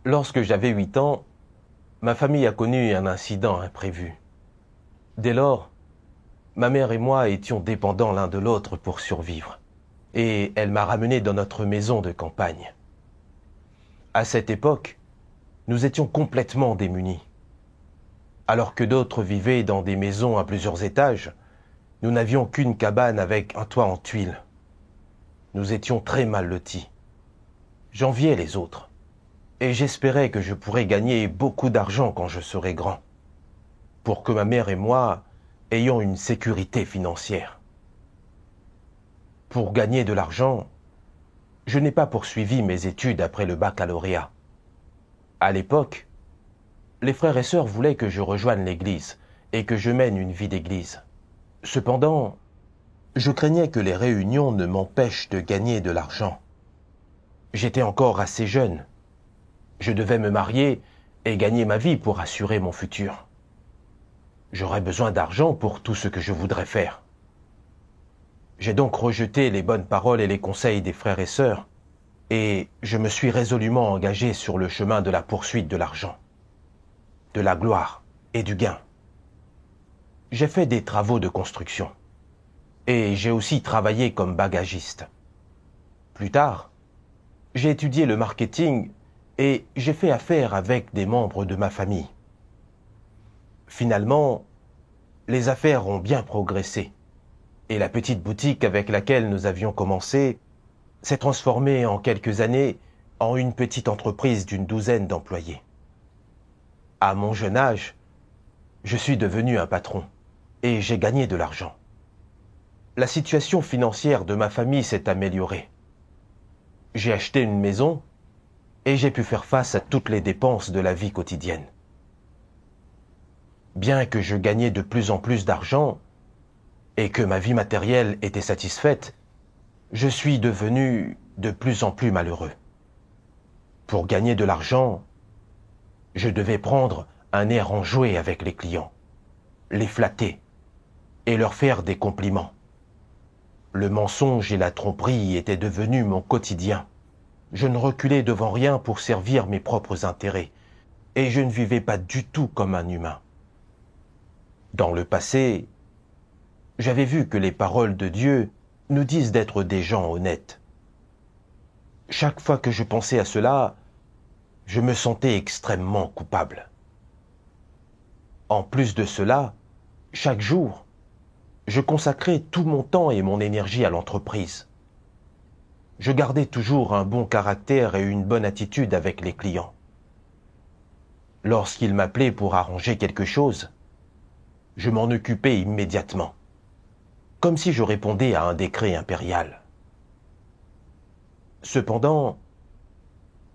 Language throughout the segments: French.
Lorsque j'avais 8 ans, ma famille a connu un incident imprévu. Dès lors, ma mère et moi étions dépendants l'un de l'autre pour survivre. Et elle m'a ramené dans notre maison de campagne. À cette époque, nous étions complètement démunis. Alors que d'autres vivaient dans des maisons à plusieurs étages, nous n'avions qu'une cabane avec un toit en tuiles. Nous étions très mal lotis. J'enviais les autres. Et j'espérais que je pourrais gagner beaucoup d'argent quand je serais grand, pour que ma mère et moi ayons une sécurité financière. Pour gagner de l'argent, je n'ai pas poursuivi mes études après le baccalauréat. À l'époque, les frères et sœurs voulaient que je rejoigne l'église et que je mène une vie d'église. Cependant, je craignais que les réunions ne m'empêchent de gagner de l'argent. J'étais encore assez jeune. Je devais me marier et gagner ma vie pour assurer mon futur. J'aurais besoin d'argent pour tout ce que je voudrais faire. J'ai donc rejeté les bonnes paroles et les conseils des frères et sœurs, et je me suis résolument engagé sur le chemin de la poursuite de l'argent, de la gloire et du gain. J'ai fait des travaux de construction, et j'ai aussi travaillé comme bagagiste. Plus tard, j'ai étudié le marketing et j'ai fait affaire avec des membres de ma famille. Finalement, les affaires ont bien progressé et la petite boutique avec laquelle nous avions commencé s'est transformée en quelques années en une petite entreprise d'une douzaine d'employés. À mon jeune âge, je suis devenu un patron et j'ai gagné de l'argent. La situation financière de ma famille s'est améliorée. J'ai acheté une maison et j'ai pu faire face à toutes les dépenses de la vie quotidienne. Bien que je gagnais de plus en plus d'argent et que ma vie matérielle était satisfaite, je suis devenu de plus en plus malheureux. Pour gagner de l'argent, je devais prendre un air enjoué avec les clients, les flatter et leur faire des compliments. Le mensonge et la tromperie étaient devenus mon quotidien. Je ne reculais devant rien pour servir mes propres intérêts, et je ne vivais pas du tout comme un humain. Dans le passé, j'avais vu que les paroles de Dieu nous disent d'être des gens honnêtes. Chaque fois que je pensais à cela, je me sentais extrêmement coupable. En plus de cela, chaque jour, je consacrais tout mon temps et mon énergie à l'entreprise. Je gardais toujours un bon caractère et une bonne attitude avec les clients. Lorsqu'ils m'appelaient pour arranger quelque chose, je m'en occupais immédiatement, comme si je répondais à un décret impérial. Cependant,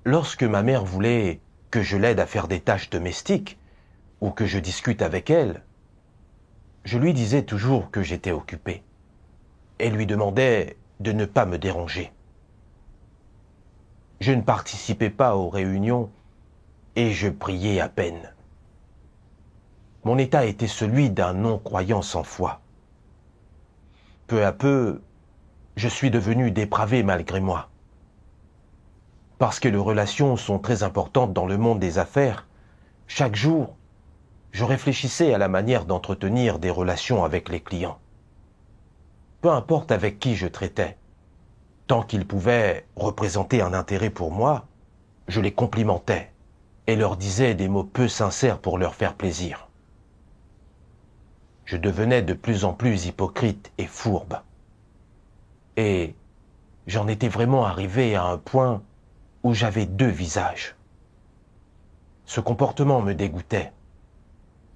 lorsque ma mère voulait que je l'aide à faire des tâches domestiques ou que je discute avec elle, je lui disais toujours que j'étais occupé et lui demandais de ne pas me déranger. Je ne participais pas aux réunions et je priais à peine. Mon état était celui d'un non-croyant sans foi. Peu à peu, je suis devenu dépravé malgré moi. Parce que les relations sont très importantes dans le monde des affaires, chaque jour, je réfléchissais à la manière d'entretenir des relations avec les clients. Peu importe avec qui je traitais, tant qu'ils pouvaient représenter un intérêt pour moi, je les complimentais et leur disais des mots peu sincères pour leur faire plaisir. Je devenais de plus en plus hypocrite et fourbe. Et j'en étais vraiment arrivé à un point où j'avais deux visages. Ce comportement me dégoûtait.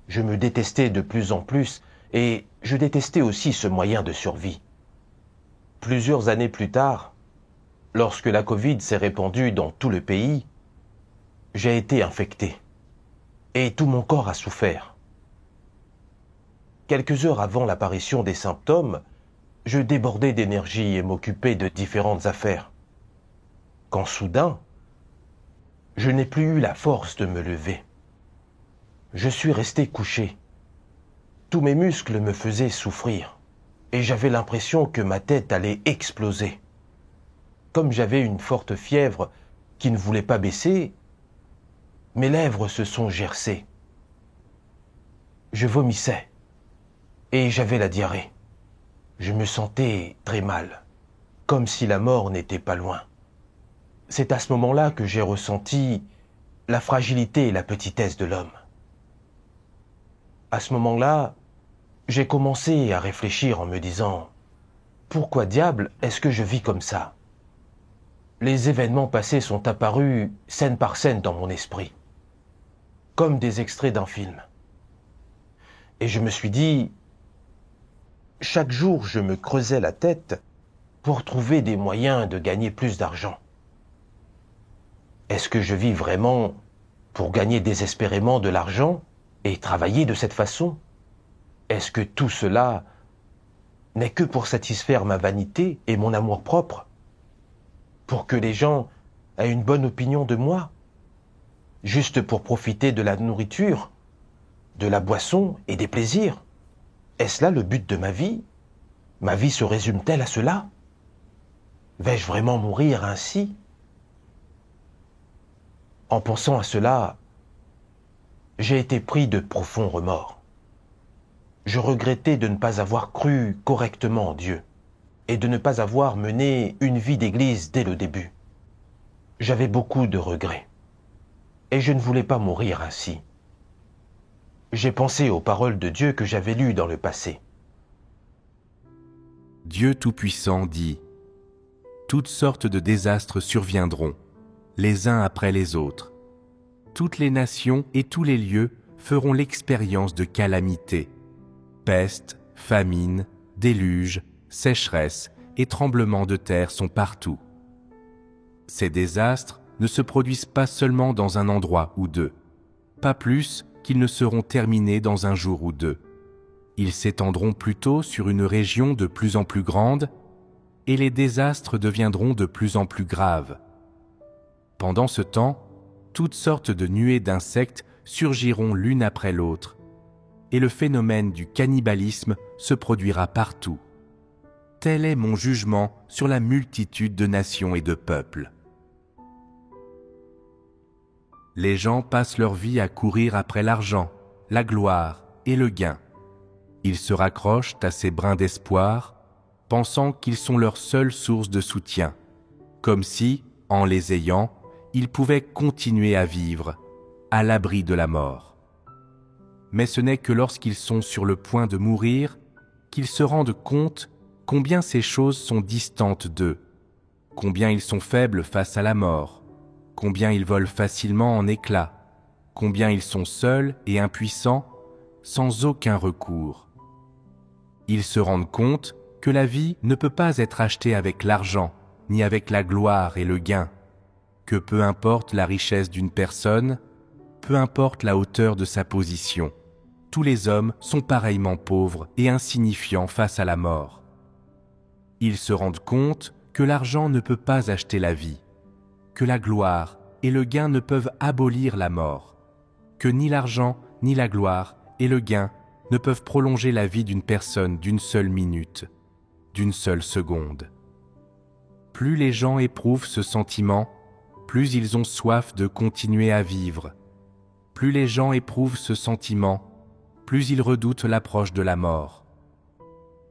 Je me détestais de plus en plus et je détestais aussi ce moyen de survie. Plusieurs années plus tard, lorsque la Covid s'est répandue dans tout le pays, j'ai été infecté et tout mon corps a souffert. Quelques heures avant l'apparition des symptômes, je débordais d'énergie et m'occupais de différentes affaires. Quand soudain, je n'ai plus eu la force de me lever. Je suis resté couché. Tous mes muscles me faisaient souffrir et j'avais l'impression que ma tête allait exploser. Comme j'avais une forte fièvre qui ne voulait pas baisser, Mes lèvres se sont gercées. Je vomissais et j'avais la diarrhée. Je me sentais très mal, comme si la mort n'était pas loin. C'est à ce moment-là que j'ai ressenti la fragilité et la petitesse de l'homme. À ce moment-là, j'ai commencé à réfléchir en me disant « Pourquoi diable est-ce que je vis comme ça ?» Les événements passés sont apparus scène par scène dans mon esprit, comme des extraits d'un film. Et je me suis dit, chaque jour je me creusais la tête pour trouver des moyens de gagner plus d'argent. Est-ce que je vis vraiment pour gagner désespérément de l'argent et travailler de cette façon? Est-ce que tout cela n'est que pour satisfaire ma vanité et mon amour-propre? Pour que les gens aient une bonne opinion de moi? Juste pour profiter de la nourriture, de la boisson et des plaisirs? Est-ce là le but de ma vie? Ma vie se résume-t-elle à cela? Vais-je vraiment mourir ainsi? En pensant à cela, j'ai été pris de profonds remords. Je regrettais de ne pas avoir cru correctement en Dieu et de ne pas avoir mené une vie d'église dès le début. J'avais beaucoup de regrets et je ne voulais pas mourir ainsi. J'ai pensé aux paroles de Dieu que j'avais lues dans le passé. Dieu Tout-Puissant dit : toutes sortes de désastres surviendront, les uns après les autres. Toutes les nations et tous les lieux feront l'expérience de calamités. Peste, famine, déluge, sécheresse et tremblements de terre sont partout. Ces désastres ne se produisent pas seulement dans un endroit ou deux, pas plus qu'ils ne seront terminés dans un jour ou deux. Ils s'étendront plutôt sur une région de plus en plus grande et les désastres deviendront de plus en plus graves. Pendant ce temps, toutes sortes de nuées d'insectes surgiront l'une après l'autre et le phénomène du cannibalisme se produira partout. Tel est mon jugement sur la multitude de nations et de peuples. Les gens passent leur vie à courir après l'argent, la gloire et le gain. Ils se raccrochent à ces brins d'espoir, pensant qu'ils sont leur seule source de soutien, comme si, en les ayant, ils pouvaient continuer à vivre, à l'abri de la mort. Mais ce n'est que lorsqu'ils sont sur le point de mourir qu'ils se rendent compte combien ces choses sont distantes d'eux, combien ils sont faibles face à la mort, combien ils volent facilement en éclats, combien ils sont seuls et impuissants, sans aucun recours. Ils se rendent compte que la vie ne peut pas être achetée avec l'argent, ni avec la gloire et le gain, que peu importe la richesse d'une personne, peu importe la hauteur de sa position, tous les hommes sont pareillement pauvres et insignifiants face à la mort. Ils se rendent compte que l'argent ne peut pas acheter la vie, que la gloire et le gain ne peuvent abolir la mort, que ni l'argent, ni la gloire et le gain ne peuvent prolonger la vie d'une personne d'une seule minute, d'une seule seconde. Plus les gens éprouvent ce sentiment, plus ils ont soif de continuer à vivre. Plus les gens éprouvent ce sentiment, plus ils redoutent l'approche de la mort.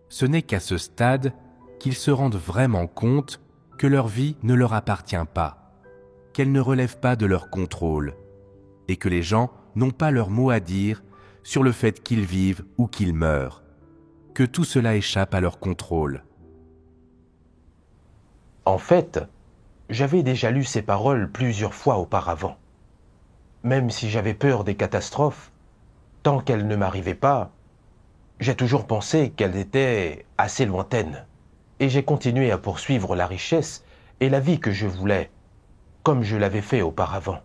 Ce n'est qu'à ce stade qu'ils se rendent vraiment compte que leur vie ne leur appartient pas, qu'elle ne relève pas de leur contrôle, et que les gens n'ont pas leur mot à dire sur le fait qu'ils vivent ou qu'ils meurent, que tout cela échappe à leur contrôle. En fait, j'avais déjà lu ces paroles plusieurs fois auparavant. Même si j'avais peur des catastrophes, tant qu'elles ne m'arrivaient pas, j'ai toujours pensé qu'elles étaient assez lointaines. Et j'ai continué à poursuivre la richesse et la vie que je voulais, comme je l'avais fait auparavant.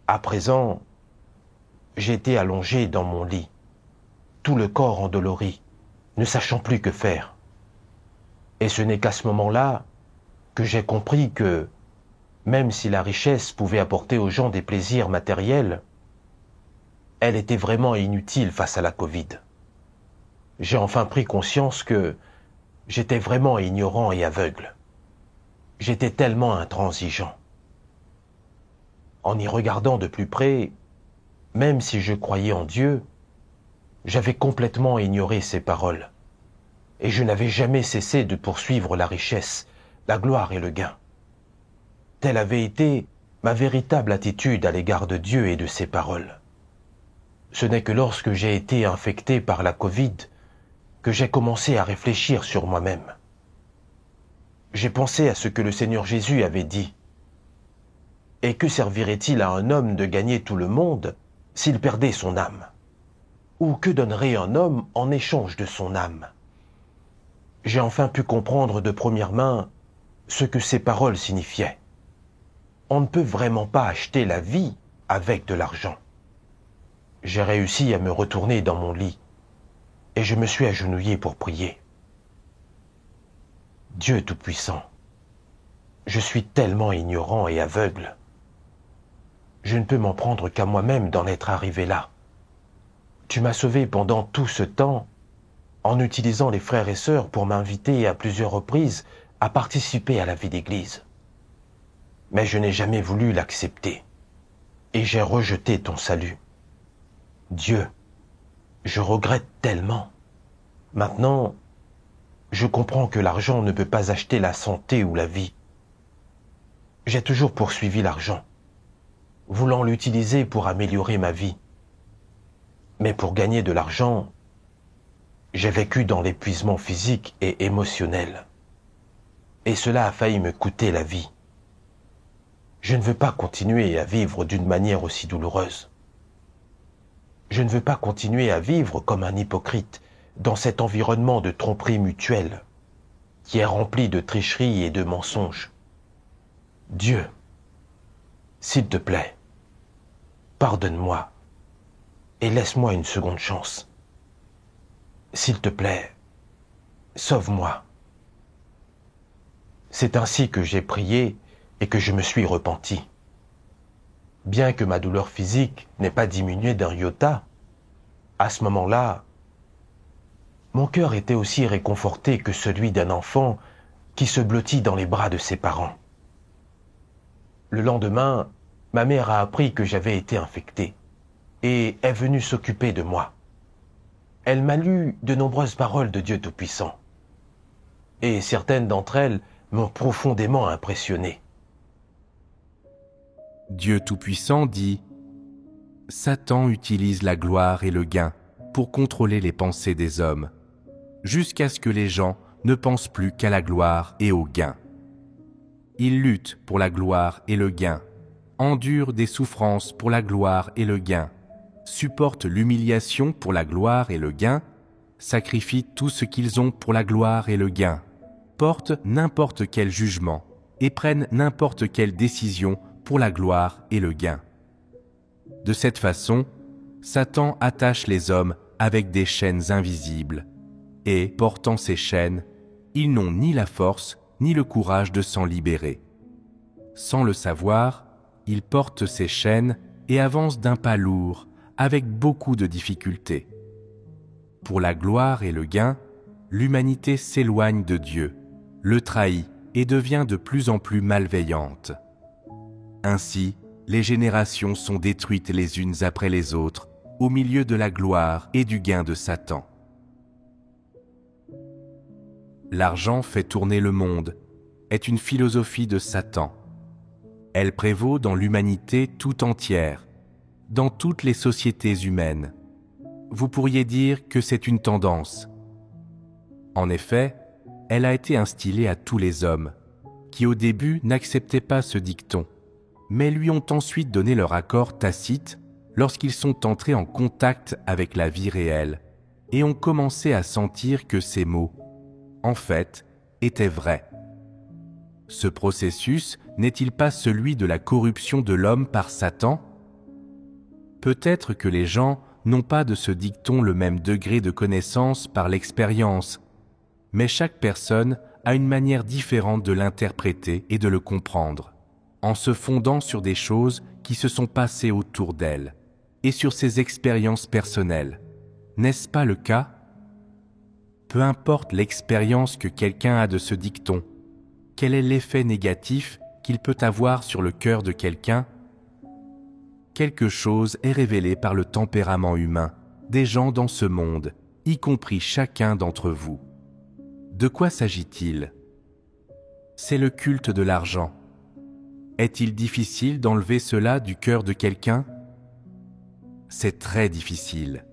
À présent, j'étais allongé dans mon lit, tout le corps endolori, ne sachant plus que faire. Et ce n'est qu'à ce moment-là que j'ai compris que, même si la richesse pouvait apporter aux gens des plaisirs matériels, elle était vraiment inutile face à la Covid. J'ai enfin pris conscience que j'étais vraiment ignorant et aveugle. J'étais tellement intransigeant. En y regardant de plus près, même si je croyais en Dieu, j'avais complètement ignoré ses paroles, et je n'avais jamais cessé de poursuivre la richesse, la gloire et le gain. Telle avait été ma véritable attitude à l'égard de Dieu et de ses paroles. Ce n'est que lorsque j'ai été infecté par la Covid que j'ai commencé à réfléchir sur moi-même. J'ai pensé à ce que le Seigneur Jésus avait dit. Et que servirait-il à un homme de gagner tout le monde s'il perdait son âme? Ou que donnerait un homme en échange de son âme? J'ai enfin pu comprendre de première main ce que ces paroles signifiaient. On ne peut vraiment pas acheter la vie avec de l'argent. J'ai réussi à me retourner dans mon lit et je me suis agenouillé pour prier. Dieu Tout-Puissant, je suis tellement ignorant et aveugle. Je ne peux m'en prendre qu'à moi-même d'en être arrivé là. Tu m'as sauvé pendant tout ce temps en utilisant les frères et sœurs pour m'inviter à plusieurs reprises à participer à la vie d'église. Mais je n'ai jamais voulu l'accepter et j'ai rejeté ton salut. Dieu, je regrette tellement. Maintenant, je comprends que l'argent ne peut pas acheter la santé ou la vie. J'ai toujours poursuivi l'argent, voulant l'utiliser pour améliorer ma vie. Mais pour gagner de l'argent, j'ai vécu dans l'épuisement physique et émotionnel. Et cela a failli me coûter la vie. Je ne veux pas continuer à vivre d'une manière aussi douloureuse. Je ne veux pas continuer à vivre comme un hypocrite dans cet environnement de tromperie mutuelle qui est rempli de tricheries et de mensonges. Dieu, s'il te plaît, pardonne-moi et laisse-moi une seconde chance. S'il te plaît, sauve-moi. C'est ainsi que j'ai prié et que je me suis repenti. Bien que ma douleur physique n'ait pas diminué d'un iota, à ce moment-là, mon cœur était aussi réconforté que celui d'un enfant qui se blottit dans les bras de ses parents. Le lendemain, ma mère a appris que j'avais été infecté et est venue s'occuper de moi. Elle m'a lu de nombreuses paroles de Dieu Tout-Puissant et certaines d'entre elles m'ont profondément impressionné. Dieu Tout-Puissant dit « Satan utilise la gloire et le gain pour contrôler les pensées des hommes, jusqu'à ce que les gens ne pensent plus qu'à la gloire et au gain. Il lutte pour la gloire et le gain, endure des souffrances pour la gloire et le gain, supporte l'humiliation pour la gloire et le gain, sacrifie tout ce qu'ils ont pour la gloire et le gain, porte n'importe quel jugement et prennent n'importe quelle décision pour la gloire et le gain. De cette façon, Satan attache les hommes avec des chaînes invisibles, et, portant ces chaînes, ils n'ont ni la force ni le courage de s'en libérer. Sans le savoir, ils portent ces chaînes et avancent d'un pas lourd, avec beaucoup de difficultés. Pour la gloire et le gain, l'humanité s'éloigne de Dieu, le trahit et devient de plus en plus malveillante. Ainsi, les générations sont détruites les unes après les autres, au milieu de la gloire et du gain de Satan. L'argent fait tourner le monde est une philosophie de Satan. Elle prévaut dans l'humanité tout entière, dans toutes les sociétés humaines. Vous pourriez dire que c'est une tendance. En effet, elle a été instillée à tous les hommes, qui au début n'acceptaient pas ce dicton, mais lui ont ensuite donné leur accord tacite lorsqu'ils sont entrés en contact avec la vie réelle et ont commencé à sentir que ces mots, en fait, étaient vrais. Ce processus n'est-il pas celui de la corruption de l'homme par Satan ? Peut-être que les gens n'ont pas de ce dicton le même degré de connaissance par l'expérience, mais chaque personne a une manière différente de l'interpréter et de le comprendre, en se fondant sur des choses qui se sont passées autour d'elle et sur ses expériences personnelles. N'est-ce pas le cas ? Peu importe l'expérience que quelqu'un a de ce dicton, quel est l'effet négatif qu'il peut avoir sur le cœur de quelqu'un, quelque chose est révélé par le tempérament humain des gens dans ce monde, y compris chacun d'entre vous. De quoi s'agit-il? C'est le culte de l'argent. Est-il difficile d'enlever cela du cœur de quelqu'un? C'est très difficile.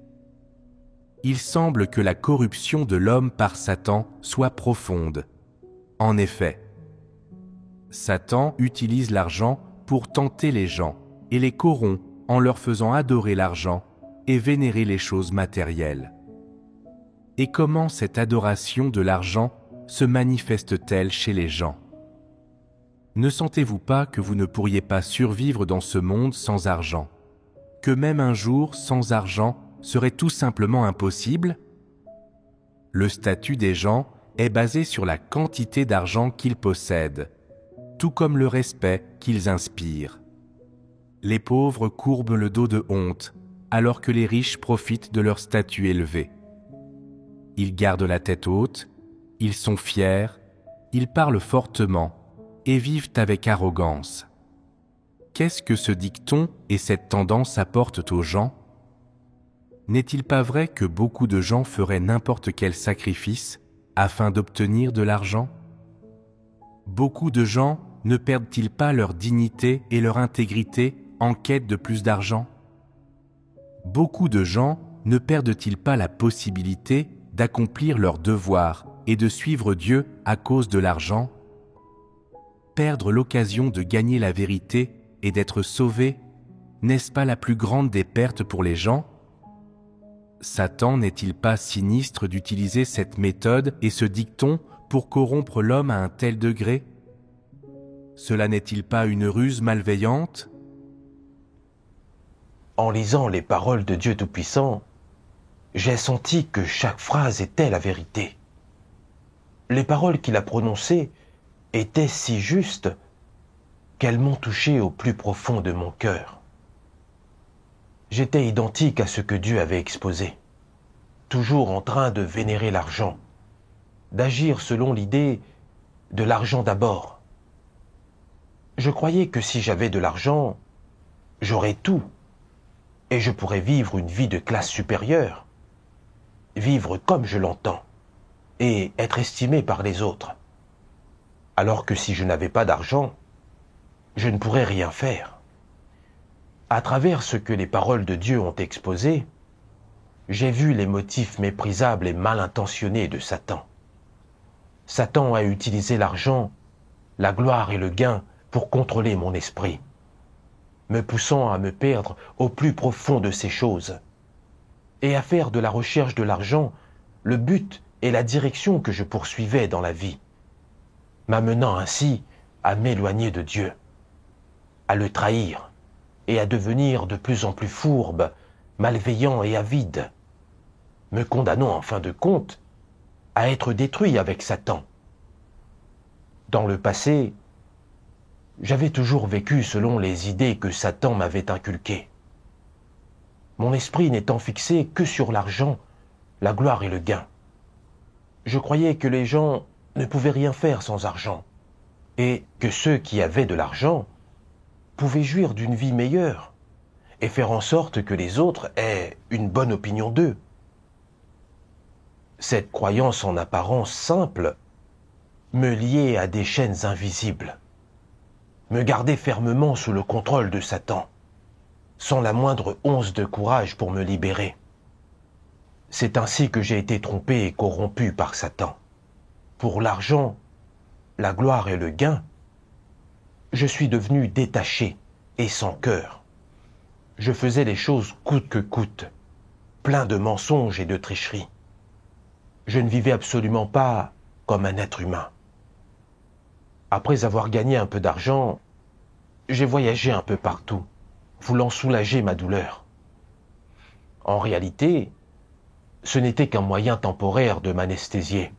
Il semble que la corruption de l'homme par Satan soit profonde. En effet, Satan utilise l'argent pour tenter les gens et les corrompt en leur faisant adorer l'argent et vénérer les choses matérielles. Et comment cette adoration de l'argent se manifeste-t-elle chez les gens? Ne sentez-vous pas que vous ne pourriez pas survivre dans ce monde sans argent? Que même un jour sans argent serait tout simplement impossible? Le statut des gens est basé sur la quantité d'argent qu'ils possèdent, tout comme le respect qu'ils inspirent. Les pauvres courbent le dos de honte, alors que les riches profitent de leur statut élevé. Ils gardent la tête haute, ils sont fiers, ils parlent fortement et vivent avec arrogance. Qu'est-ce que ce dicton et cette tendance apportent aux gens? N'est-il pas vrai que beaucoup de gens feraient n'importe quel sacrifice afin d'obtenir de l'argent? Beaucoup de gens ne perdent-ils pas leur dignité et leur intégrité en quête de plus d'argent? Beaucoup de gens ne perdent-ils pas la possibilité d'accomplir leurs devoirs et de suivre Dieu à cause de l'argent? Perdre l'occasion de gagner la vérité et d'être sauvés, n'est-ce pas la plus grande des pertes pour les gens? Satan n'est-il pas sinistre d'utiliser cette méthode et ce dicton pour corrompre l'homme à un tel degré? Cela n'est-il pas une ruse malveillante? En lisant les paroles de Dieu Tout-Puissant, j'ai senti que chaque phrase était la vérité. Les paroles qu'il a prononcées étaient si justes qu'elles m'ont touché au plus profond de mon cœur. J'étais identique à ce que Dieu avait exposé, toujours en train de vénérer l'argent, d'agir selon l'idée de l'argent d'abord. Je croyais que si j'avais de l'argent, j'aurais tout, et je pourrais vivre une vie de classe supérieure, vivre comme je l'entends, et être estimé par les autres. Alors que si je n'avais pas d'argent, je ne pourrais rien faire. À travers ce que les paroles de Dieu ont exposé, j'ai vu les motifs méprisables et mal intentionnés de Satan. Satan a utilisé l'argent, la gloire et le gain pour contrôler mon esprit, me poussant à me perdre au plus profond de ces choses, et à faire de la recherche de l'argent le but et la direction que je poursuivais dans la vie, m'amenant ainsi à m'éloigner de Dieu, à le trahir et à devenir de plus en plus fourbe, malveillant et avide, me condamnant en fin de compte à être détruit avec Satan. Dans le passé, j'avais toujours vécu selon les idées que Satan m'avait inculquées. Mon esprit n'étant fixé que sur l'argent, la gloire et le gain. Je croyais que les gens ne pouvaient rien faire sans argent, et que ceux qui avaient de l'argent pouvaient jouir d'une vie meilleure et faire en sorte que les autres aient une bonne opinion d'eux. Cette croyance en apparence simple me liait à des chaînes invisibles, me gardait fermement sous le contrôle de Satan, sans la moindre once de courage pour me libérer. C'est ainsi que j'ai été trompé et corrompu par Satan. Pour l'argent, la gloire et le gain, je suis devenu détaché et sans cœur. Je faisais les choses coûte que coûte, plein de mensonges et de tricheries. Je ne vivais absolument pas comme un être humain. Après avoir gagné un peu d'argent, j'ai voyagé un peu partout, voulant soulager ma douleur. En réalité, ce n'était qu'un moyen temporaire de m'anesthésier.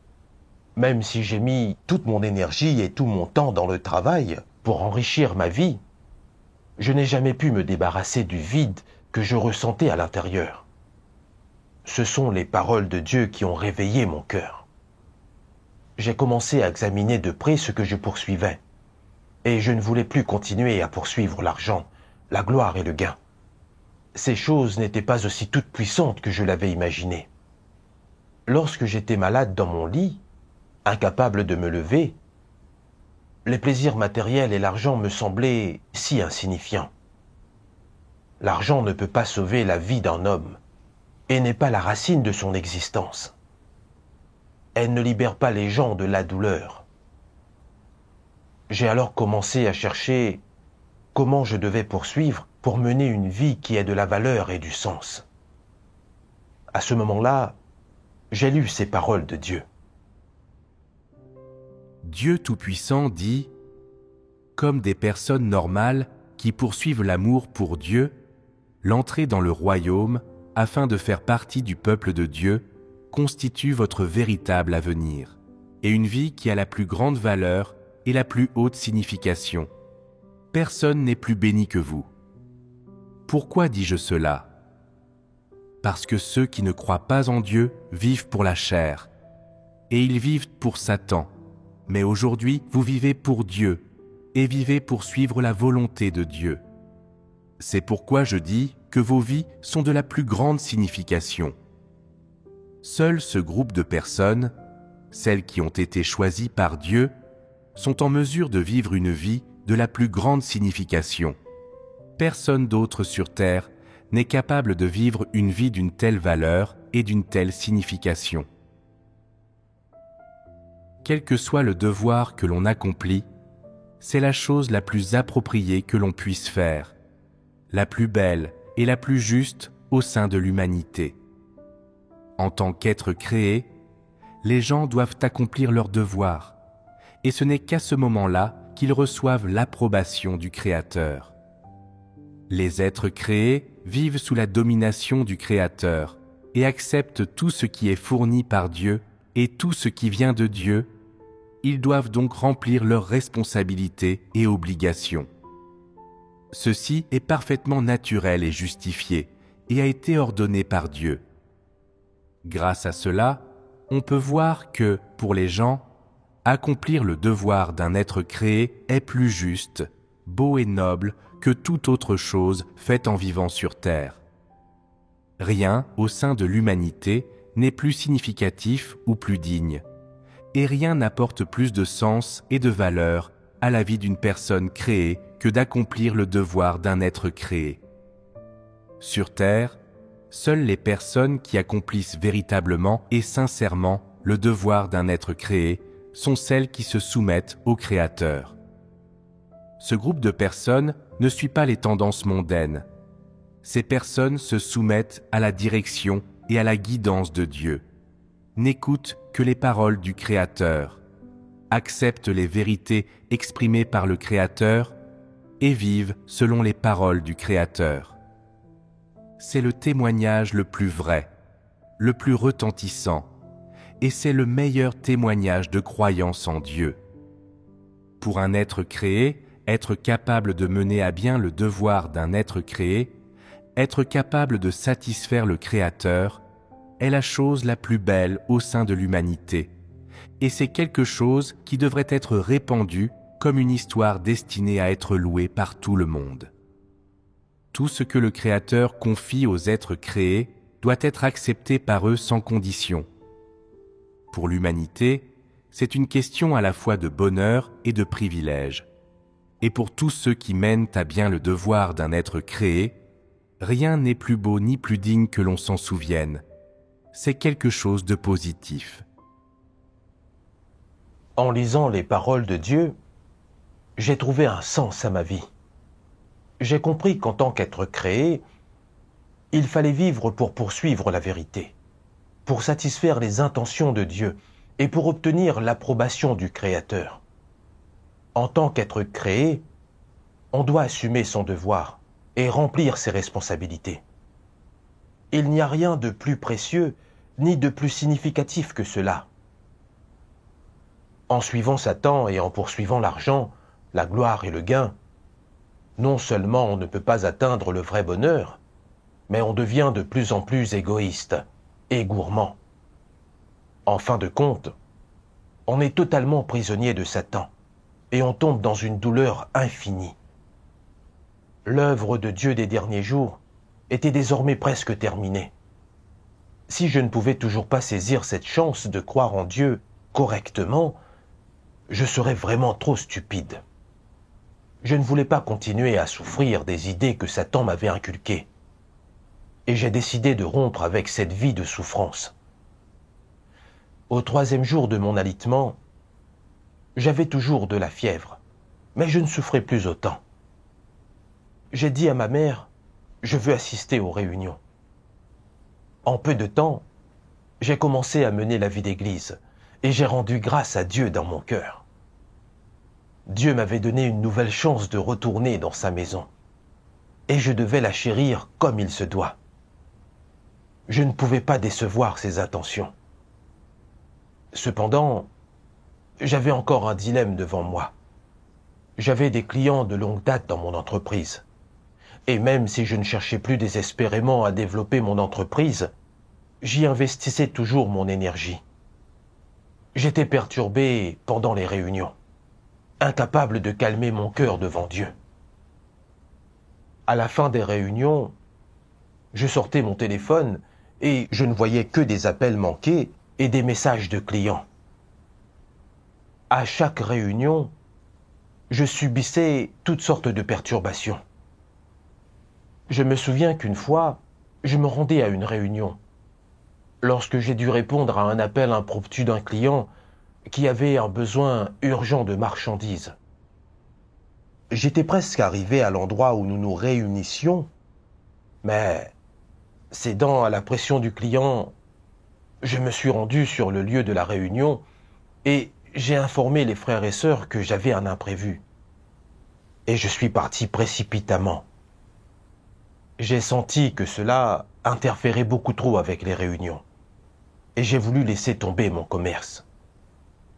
Même si j'ai mis toute mon énergie et tout mon temps dans le travail pour enrichir ma vie, je n'ai jamais pu me débarrasser du vide que je ressentais à l'intérieur. Ce sont les paroles de Dieu qui ont réveillé mon cœur. J'ai commencé à examiner de près ce que je poursuivais, et je ne voulais plus continuer à poursuivre l'argent, la gloire et le gain. ces choses n'étaient pas aussi toutes puissantes que je l'avais imaginé. Lorsque j'étais malade dans mon lit, incapable de me lever, les plaisirs matériels et l'argent me semblaient si insignifiants. L'argent ne peut pas sauver la vie d'un homme et n'est pas la racine de son existence. Elle ne libère pas les gens de la douleur. J'ai alors commencé à chercher comment je devais poursuivre pour mener une vie qui ait de la valeur et du sens. À ce moment-là, j'ai lu ces paroles de Dieu. Dieu Tout-Puissant dit « Comme des personnes normales qui poursuivent l'amour pour Dieu, l'entrée dans le royaume, afin de faire partie du peuple de Dieu, constitue votre véritable avenir, et une vie qui a la plus grande valeur et la plus haute signification. Personne n'est plus béni que vous. Pourquoi dis-je cela ? Parce que ceux qui ne croient pas en Dieu vivent pour la chair, et ils vivent pour Satan. Mais aujourd'hui, vous vivez pour Dieu, et vivez pour suivre la volonté de Dieu. C'est pourquoi je dis que vos vies sont de la plus grande signification. Seul ce groupe de personnes, celles qui ont été choisies par Dieu, sont en mesure de vivre une vie de la plus grande signification. Personne d'autre sur terre n'est capable de vivre une vie d'une telle valeur et d'une telle signification. Quel que soit le devoir que l'on accomplit, c'est la chose la plus appropriée que l'on puisse faire, la plus belle et la plus juste au sein de l'humanité. En tant qu'être créé, les gens doivent accomplir leur devoir, et ce n'est qu'à ce moment-là qu'ils reçoivent l'approbation du Créateur. Les êtres créés vivent sous la domination du Créateur et acceptent tout ce qui est fourni par Dieu et tout ce qui vient de Dieu. Ils doivent donc remplir leurs responsabilités et obligations. Ceci est parfaitement naturel et justifié et a été ordonné par Dieu. Grâce à cela, on peut voir que, pour les gens, accomplir le devoir d'un être créé est plus juste, beau et noble que toute autre chose faite en vivant sur terre. Rien au sein de l'humanité n'est plus significatif ou plus digne, et rien n'apporte plus de sens et de valeur à la vie d'une personne créée que d'accomplir le devoir d'un être créé. Sur terre, seules les personnes qui accomplissent véritablement et sincèrement le devoir d'un être créé sont celles qui se soumettent au Créateur. Ce groupe de personnes ne suit pas les tendances mondaines. Ces personnes se soumettent à la direction et à la guidance de Dieu, n'écoutent que les paroles du Créateur, acceptent les vérités exprimées par le Créateur et vivent selon les paroles du Créateur. C'est le témoignage le plus vrai, le plus retentissant, et c'est le meilleur témoignage de croyance en Dieu. Pour un être créé, être capable de mener à bien le devoir d'un être créé, être capable de satisfaire le Créateur, est la chose la plus belle au sein de l'humanité, et c'est quelque chose qui devrait être répandu comme une histoire destinée à être louée par tout le monde. Tout ce que le Créateur confie aux êtres créés doit être accepté par eux sans condition. Pour l'humanité, c'est une question à la fois de bonheur et de privilège. Et pour tous ceux qui mènent à bien le devoir d'un être créé, rien n'est plus beau ni plus digne que l'on s'en souvienne. C'est quelque chose de positif. En lisant les paroles de Dieu, j'ai trouvé un sens à ma vie. J'ai compris qu'en tant qu'être créé, il fallait vivre pour poursuivre la vérité, pour satisfaire les intentions de Dieu et pour obtenir l'approbation du Créateur. En tant qu'être créé, on doit assumer son devoir et remplir ses responsabilités. Il n'y a rien de plus précieux ni de plus significatif que cela. En suivant Satan et en poursuivant l'argent, la gloire et le gain, non seulement on ne peut pas atteindre le vrai bonheur, mais on devient de plus en plus égoïste et gourmand. En fin de compte, on est totalement prisonnier de Satan et on tombe dans une douleur infinie. L'œuvre de Dieu des derniers jours était désormais presque terminée. Si je ne pouvais toujours pas saisir cette chance de croire en Dieu correctement, je serais vraiment trop stupide. Je ne voulais pas continuer à souffrir des idées que Satan m'avait inculquées. Et j'ai décidé de rompre avec cette vie de souffrance. Au 3e jour de mon alitement, j'avais toujours de la fièvre, mais je ne souffrais plus autant. J'ai dit à ma mère, je veux assister aux réunions. En peu de temps, j'ai commencé à mener la vie d'église et j'ai rendu grâce à Dieu dans mon cœur. Dieu m'avait donné une nouvelle chance de retourner dans sa maison et je devais la chérir comme il se doit. Je ne pouvais pas décevoir ses intentions. Cependant, j'avais encore un dilemme devant moi. J'avais des clients de longue date dans mon entreprise. Et même si je ne cherchais plus désespérément à développer mon entreprise, j'y investissais toujours mon énergie. J'étais perturbé pendant les réunions, incapable de calmer mon cœur devant Dieu. À la fin des réunions, je sortais mon téléphone et je ne voyais que des appels manqués et des messages de clients. À chaque réunion, je subissais toutes sortes de perturbations. Je me souviens qu'une fois, je me rendais à une réunion, lorsque j'ai dû répondre à un appel impromptu d'un client qui avait un besoin urgent de marchandises. J'étais presque arrivé à l'endroit où nous nous réunissions, mais cédant à la pression du client, je me suis rendu sur le lieu de la réunion et j'ai informé les frères et sœurs que j'avais un imprévu. Et je suis parti précipitamment. J'ai senti que cela interférait beaucoup trop avec les réunions. Et j'ai voulu laisser tomber mon commerce.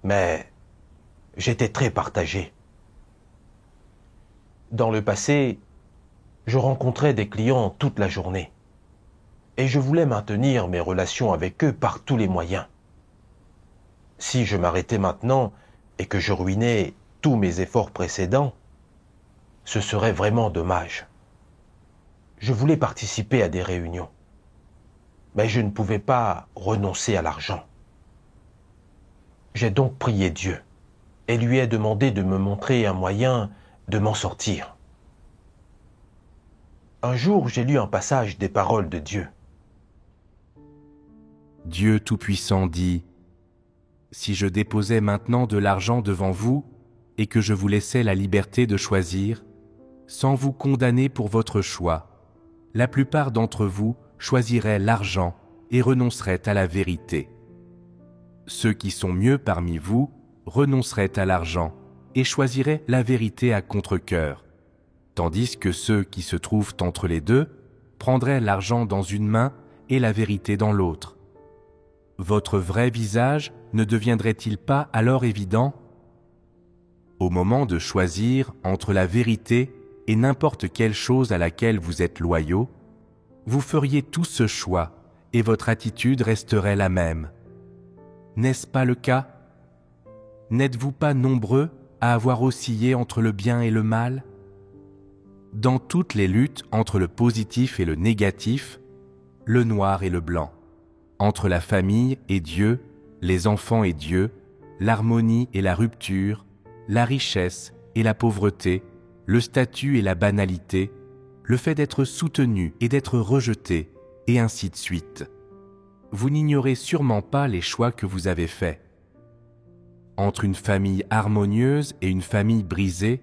Mais j'étais très partagé. Dans le passé, je rencontrais des clients toute la journée. Et je voulais maintenir mes relations avec eux par tous les moyens. Si je m'arrêtais maintenant et que je ruinais tous mes efforts précédents, ce serait vraiment dommage. Je voulais participer à des réunions, mais je ne pouvais pas renoncer à l'argent. J'ai donc prié Dieu et lui ai demandé de me montrer un moyen de m'en sortir. Un jour, j'ai lu un passage des paroles de Dieu. Dieu Tout-Puissant dit : « Si je déposais maintenant de l'argent devant vous et que je vous laissais la liberté de choisir, sans vous condamner pour votre choix, la plupart d'entre vous choisiraient l'argent et renonceraient à la vérité. Ceux qui sont mieux parmi vous renonceraient à l'argent et choisiraient la vérité à contre-cœur, tandis que ceux qui se trouvent entre les deux prendraient l'argent dans une main et la vérité dans l'autre. Votre vrai visage ne deviendrait-il pas alors évident ? Au moment de choisir entre la vérité et n'importe quelle chose à laquelle vous êtes loyaux, vous feriez tout ce choix et votre attitude resterait la même. N'est-ce pas le cas ? N'êtes-vous pas nombreux à avoir oscillé entre le bien et le mal ? Dans toutes les luttes entre le positif et le négatif, le noir et le blanc, entre la famille et Dieu, les enfants et Dieu, l'harmonie et la rupture, la richesse et la pauvreté, le statut et la banalité, le fait d'être soutenu et d'être rejeté, et ainsi de suite. Vous n'ignorez sûrement pas les choix que vous avez faits. Entre une famille harmonieuse et une famille brisée,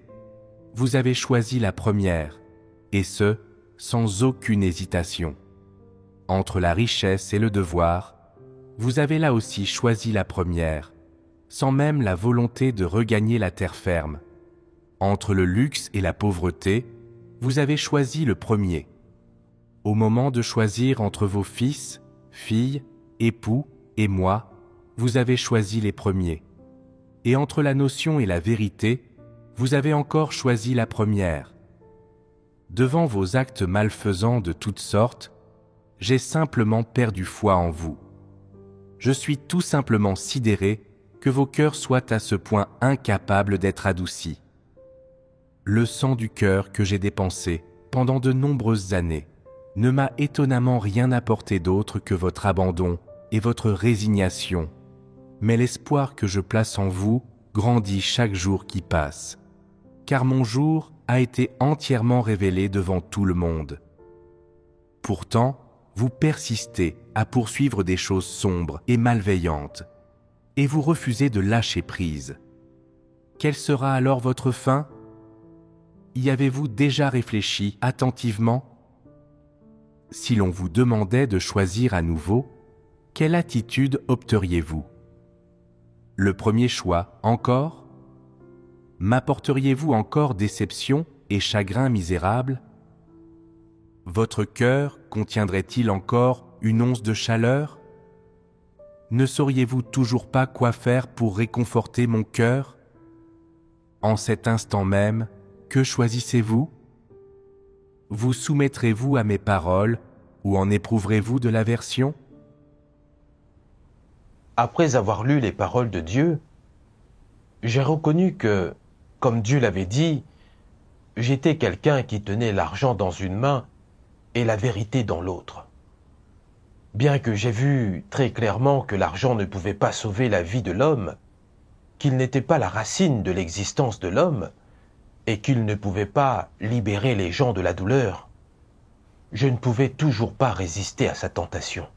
vous avez choisi la première, et ce, sans aucune hésitation. Entre la richesse et le devoir, vous avez là aussi choisi la première, sans même la volonté de regagner la terre ferme. Entre le luxe et la pauvreté, vous avez choisi le premier. Au moment de choisir entre vos fils, filles, époux et moi, vous avez choisi les premiers. Et entre la notion et la vérité, vous avez encore choisi la première. Devant vos actes malfaisants de toutes sortes, j'ai simplement perdu foi en vous. Je suis tout simplement sidéré que vos cœurs soient à ce point incapables d'être adoucis. Le sang du cœur que j'ai dépensé pendant de nombreuses années, ne m'a étonnamment rien apporté d'autre que votre abandon et votre résignation, mais l'espoir que je place en vous grandit chaque jour qui passe, car mon jour a été entièrement révélé devant tout le monde. Pourtant, vous persistez à poursuivre des choses sombres et malveillantes, et vous refusez de lâcher prise. Quelle sera alors votre fin ? Y avez-vous déjà réfléchi attentivement ? Si l'on vous demandait de choisir à nouveau, quelle attitude opteriez-vous ? Le premier choix, encore ? M'apporteriez-vous encore déception et chagrin misérable ? Votre cœur contiendrait-il encore une once de chaleur ? Ne sauriez-vous toujours pas quoi faire pour réconforter mon cœur ? En cet instant même, que choisissez-vous ? Vous soumettrez-vous à mes paroles ou en éprouverez-vous de l'aversion ? Après avoir lu les paroles de Dieu, j'ai reconnu que, comme Dieu l'avait dit, j'étais quelqu'un qui tenait l'argent dans une main et la vérité dans l'autre. Bien que j'ai vu très clairement que l'argent ne pouvait pas sauver la vie de l'homme, qu'il n'était pas la racine de l'existence de l'homme, et qu'il ne pouvait pas libérer les gens de la douleur, je ne pouvais toujours pas résister à sa tentation.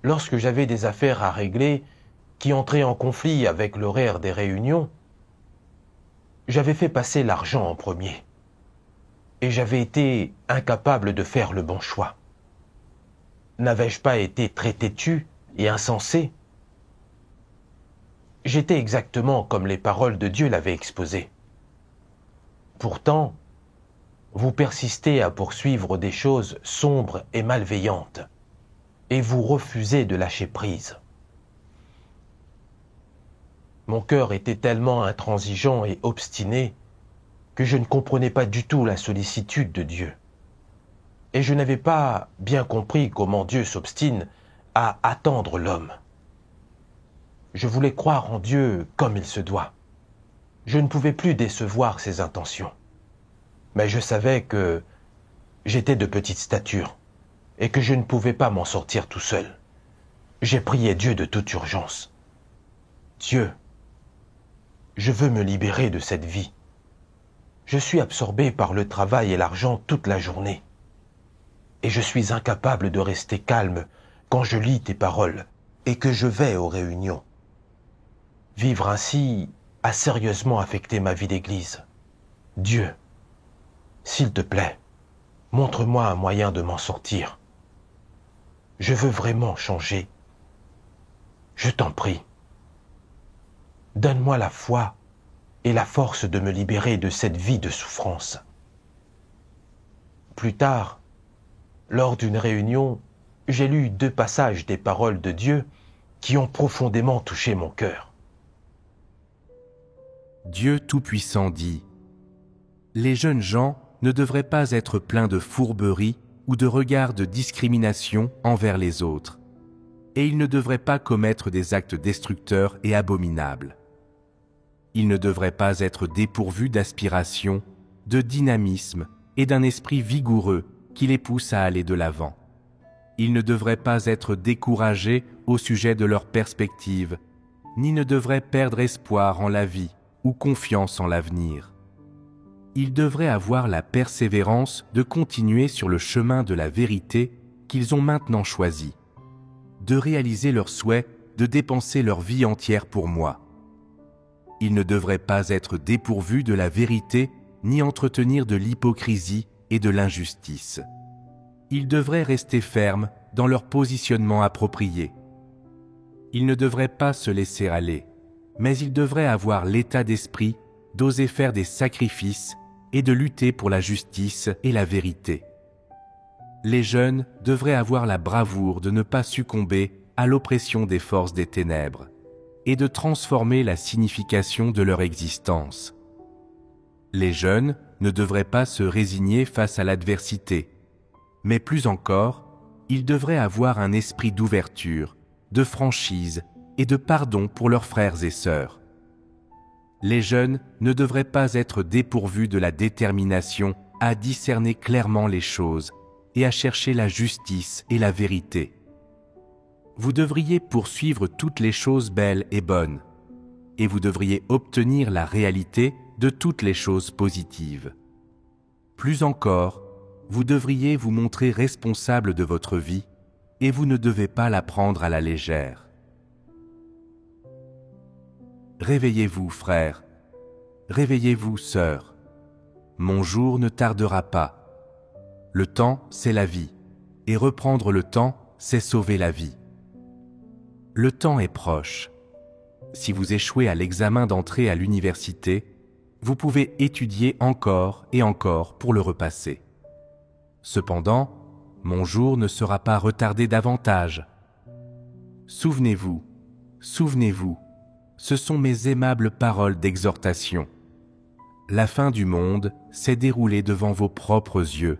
Lorsque j'avais des affaires à régler qui entraient en conflit avec l'horaire des réunions, j'avais fait passer l'argent en premier, et j'avais été incapable de faire le bon choix. N'avais-je pas été très têtu et insensé ? J'étais exactement comme les paroles de Dieu l'avaient exposé. Pourtant, vous persistez à poursuivre des choses sombres et malveillantes, et vous refusez de lâcher prise. Mon cœur était tellement intransigeant et obstiné que je ne comprenais pas du tout la sollicitude de Dieu. Et je n'avais pas bien compris comment Dieu s'obstine à attendre l'homme. Je voulais croire en Dieu comme il se doit. Je ne pouvais plus décevoir ses intentions. Mais je savais que j'étais de petite stature et que je ne pouvais pas m'en sortir tout seul. J'ai prié Dieu de toute urgence. Dieu, je veux me libérer de cette vie. Je suis absorbé par le travail et l'argent toute la journée. Et je suis incapable de rester calme quand je lis tes paroles et que je vais aux réunions. Vivre ainsi a sérieusement affecté ma vie d'église. Dieu, s'il te plaît, montre-moi un moyen de m'en sortir. Je veux vraiment changer. Je t'en prie. Donne-moi la foi et la force de me libérer de cette vie de souffrance. Plus tard, lors d'une réunion, j'ai lu 2 passages des paroles de Dieu qui ont profondément touché mon cœur. Dieu Tout-Puissant dit : les jeunes gens ne devraient pas être pleins de fourberie ou de regards de discrimination envers les autres, et ils ne devraient pas commettre des actes destructeurs et abominables. Ils ne devraient pas être dépourvus d'aspiration, de dynamisme et d'un esprit vigoureux qui les pousse à aller de l'avant. Ils ne devraient pas être découragés au sujet de leurs perspectives, ni ne devraient perdre espoir en la vie ou confiance en l'avenir. Ils devraient avoir la persévérance de continuer sur le chemin de la vérité qu'ils ont maintenant choisi, de réaliser leur souhait de dépenser leur vie entière pour moi. Ils ne devraient pas être dépourvus de la vérité ni entretenir de l'hypocrisie et de l'injustice. Ils devraient rester fermes dans leur positionnement approprié. Ils ne devraient pas se laisser aller, mais ils devraient avoir l'état d'esprit d'oser faire des sacrifices et de lutter pour la justice et la vérité. Les jeunes devraient avoir la bravoure de ne pas succomber à l'oppression des forces des ténèbres et de transformer la signification de leur existence. Les jeunes ne devraient pas se résigner face à l'adversité, mais plus encore, ils devraient avoir un esprit d'ouverture, de franchise et de pardon pour leurs frères et sœurs. Les jeunes ne devraient pas être dépourvus de la détermination à discerner clairement les choses et à chercher la justice et la vérité. Vous devriez poursuivre toutes les choses belles et bonnes, et vous devriez obtenir la réalité de toutes les choses positives. Plus encore, vous devriez vous montrer responsable de votre vie, et vous ne devez pas la prendre à la légère. Réveillez-vous, frères. Réveillez-vous, sœurs. Mon jour ne tardera pas. Le temps, c'est la vie, et reprendre le temps, c'est sauver la vie. Le temps est proche. Si vous échouez à l'examen d'entrée à l'université, vous pouvez étudier encore et encore pour le repasser. Cependant, mon jour ne sera pas retardé davantage. Souvenez-vous, souvenez-vous, ce sont mes aimables paroles d'exhortation. La fin du monde s'est déroulée devant vos propres yeux,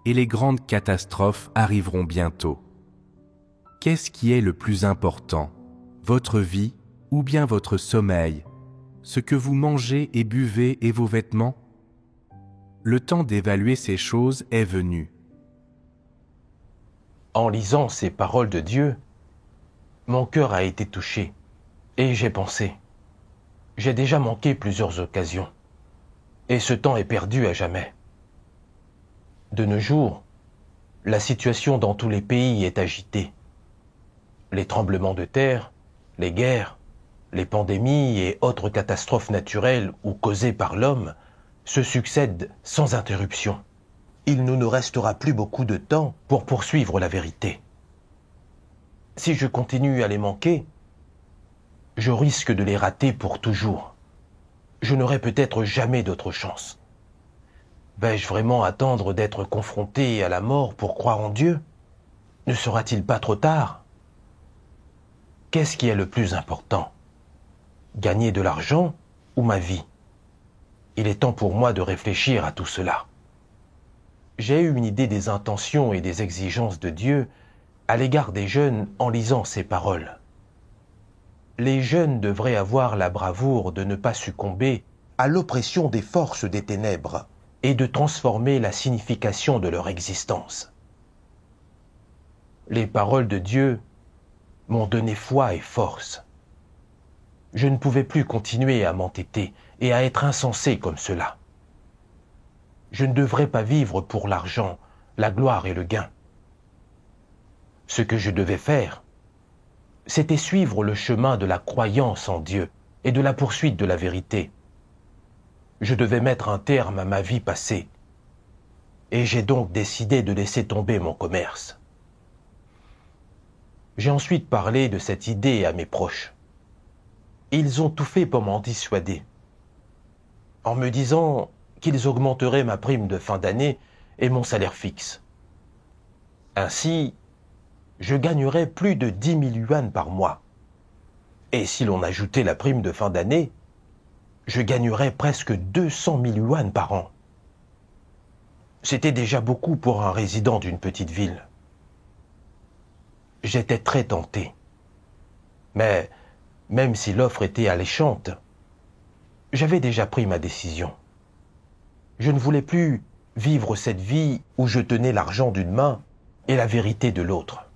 et les grandes catastrophes arriveront bientôt. Qu'est-ce qui est le plus important, votre vie ou bien votre sommeil, ce que vous mangez et buvez et vos vêtements? Le temps d'évaluer ces choses est venu. En lisant ces paroles de Dieu, mon cœur a été touché et j'ai pensé, j'ai déjà manqué plusieurs occasions et ce temps est perdu à jamais. De nos jours, la situation dans tous les pays est agitée. Les tremblements de terre, les guerres, les pandémies et autres catastrophes naturelles ou causées par l'homme se succèdent sans interruption. Il ne nous restera plus beaucoup de temps pour poursuivre la vérité. Si je continue à les manquer, je risque de les rater pour toujours. Je n'aurai peut-être jamais d'autre chance. Vais-je vraiment attendre d'être confronté à la mort pour croire en Dieu? Ne sera-t-il pas trop tard? Qu'est-ce qui est le plus important? Gagner de l'argent ou ma vie? Il est temps pour moi de réfléchir à tout cela. J'ai eu une idée des intentions et des exigences de Dieu à l'égard des jeunes en lisant ces paroles. Les jeunes devraient avoir la bravoure de ne pas succomber à l'oppression des forces des ténèbres et de transformer la signification de leur existence. Les paroles de Dieu m'ont donné foi et force. Je ne pouvais plus continuer à m'entêter et à être insensé comme cela. Je ne devrais pas vivre pour l'argent, la gloire et le gain. Ce que je devais faire, c'était suivre le chemin de la croyance en Dieu et de la poursuite de la vérité. Je devais mettre un terme à ma vie passée. Et j'ai donc décidé de laisser tomber mon commerce. J'ai ensuite parlé de cette idée à mes proches. Ils ont tout fait pour m'en dissuader, en me disant qu'ils augmenteraient ma prime de fin d'année et mon salaire fixe. Ainsi, je gagnerais plus de 10 000 yuans par mois. Et si l'on ajoutait la prime de fin d'année, je gagnerais presque 200 000 yuans par an. C'était déjà beaucoup pour un résident d'une petite ville. J'étais très tenté. Mais même si l'offre était alléchante, j'avais déjà pris ma décision. Je ne voulais plus vivre cette vie où je tenais l'argent d'une main et la vérité de l'autre.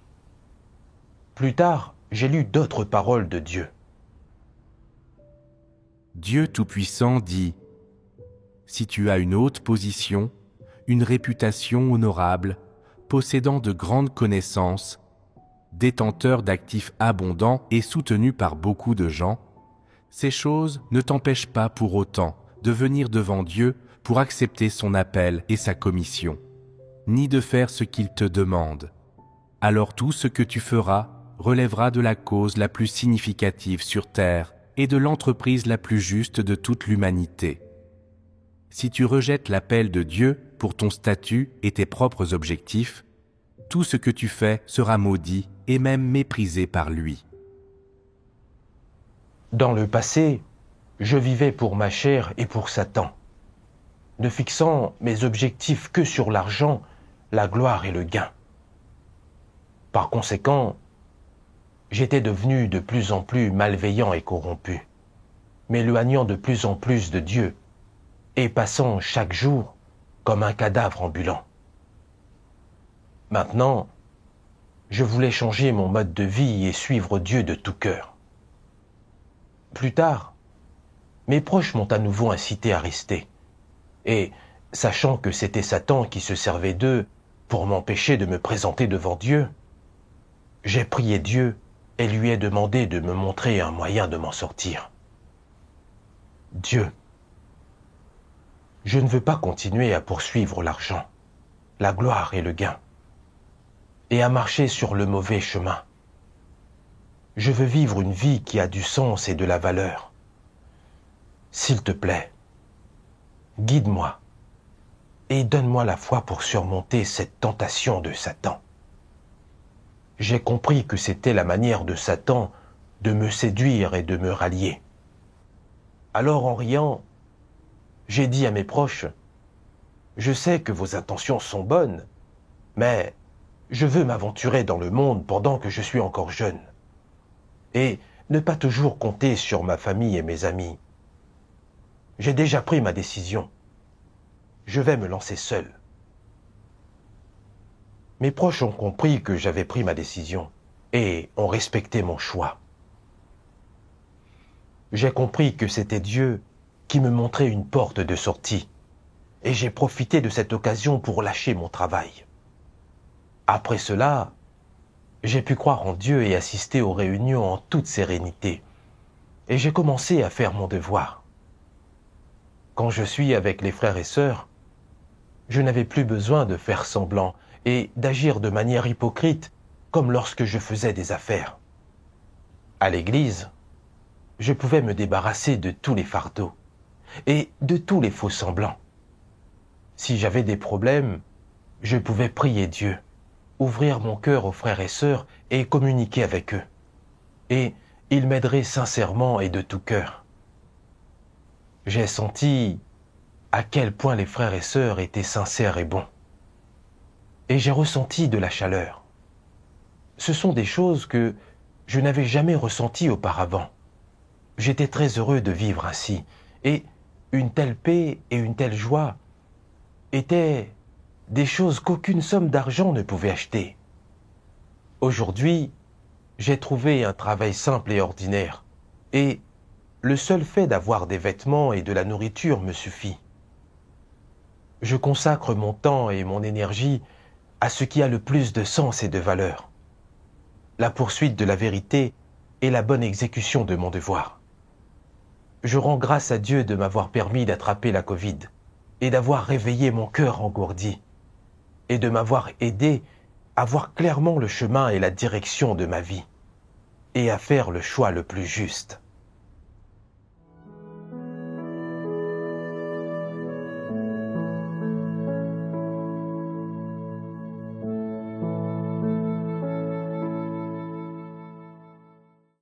Plus tard, j'ai lu d'autres paroles de Dieu. Dieu Tout-Puissant dit « Si tu as une haute position, une réputation honorable, possédant de grandes connaissances, détenteur d'actifs abondants et soutenu par beaucoup de gens, ces choses ne t'empêchent pas pour autant de venir devant Dieu pour accepter son appel et sa commission, ni de faire ce qu'il te demande. Alors tout ce que tu feras relèvera de la cause la plus significative sur terre et de l'entreprise la plus juste de toute l'humanité. Si tu rejettes l'appel de Dieu pour ton statut et tes propres objectifs, tout ce que tu fais sera maudit et même méprisé par lui. Dans le passé, je vivais pour ma chair et pour Satan, ne fixant mes objectifs que sur l'argent, la gloire et le gain. Par conséquent, j'étais devenu de plus en plus malveillant et corrompu, m'éloignant de plus en plus de Dieu et passant chaque jour comme un cadavre ambulant. Maintenant, je voulais changer mon mode de vie et suivre Dieu de tout cœur. Plus tard, mes proches m'ont à nouveau incité à rester. Et, sachant que c'était Satan qui se servait d'eux pour m'empêcher de me présenter devant Dieu, j'ai prié Dieu et lui ai demandé de me montrer un moyen de m'en sortir. Dieu, je ne veux pas continuer à poursuivre l'argent, la gloire et le gain, et à marcher sur le mauvais chemin. Je veux vivre une vie qui a du sens et de la valeur. S'il te plaît, guide-moi et donne-moi la foi pour surmonter cette tentation de Satan. J'ai compris que c'était la manière de Satan de me séduire et de me rallier. Alors en riant, j'ai dit à mes proches, « Je sais que vos intentions sont bonnes, mais je veux m'aventurer dans le monde pendant que je suis encore jeune, et ne pas toujours compter sur ma famille et mes amis. J'ai déjà pris ma décision. Je vais me lancer seul. » Mes proches ont compris que j'avais pris ma décision et ont respecté mon choix. J'ai compris que c'était Dieu qui me montrait une porte de sortie et j'ai profité de cette occasion pour lâcher mon travail. Après cela, j'ai pu croire en Dieu et assister aux réunions en toute sérénité et j'ai commencé à faire mon devoir. Quand je suis avec les frères et sœurs, je n'avais plus besoin de faire semblant et d'agir de manière hypocrite comme lorsque je faisais des affaires. À l'église, je pouvais me débarrasser de tous les fardeaux et de tous les faux semblants. Si j'avais des problèmes, je pouvais prier Dieu, ouvrir mon cœur aux frères et sœurs et communiquer avec eux. Et ils m'aideraient sincèrement et de tout cœur. J'ai senti à quel point les frères et sœurs étaient sincères et bons. Et j'ai ressenti de la chaleur. Ce sont des choses que je n'avais jamais ressenties auparavant. J'étais très heureux de vivre ainsi, et une telle paix et une telle joie étaient des choses qu'aucune somme d'argent ne pouvait acheter. Aujourd'hui, j'ai trouvé un travail simple et ordinaire, et le seul fait d'avoir des vêtements et de la nourriture me suffit. Je consacre mon temps et mon énergie à ce qui a le plus de sens et de valeur, la poursuite de la vérité et la bonne exécution de mon devoir. Je rends grâce à Dieu de m'avoir permis d'attraper la Covid et d'avoir réveillé mon cœur engourdi et de m'avoir aidé à voir clairement le chemin et la direction de ma vie et à faire le choix le plus juste.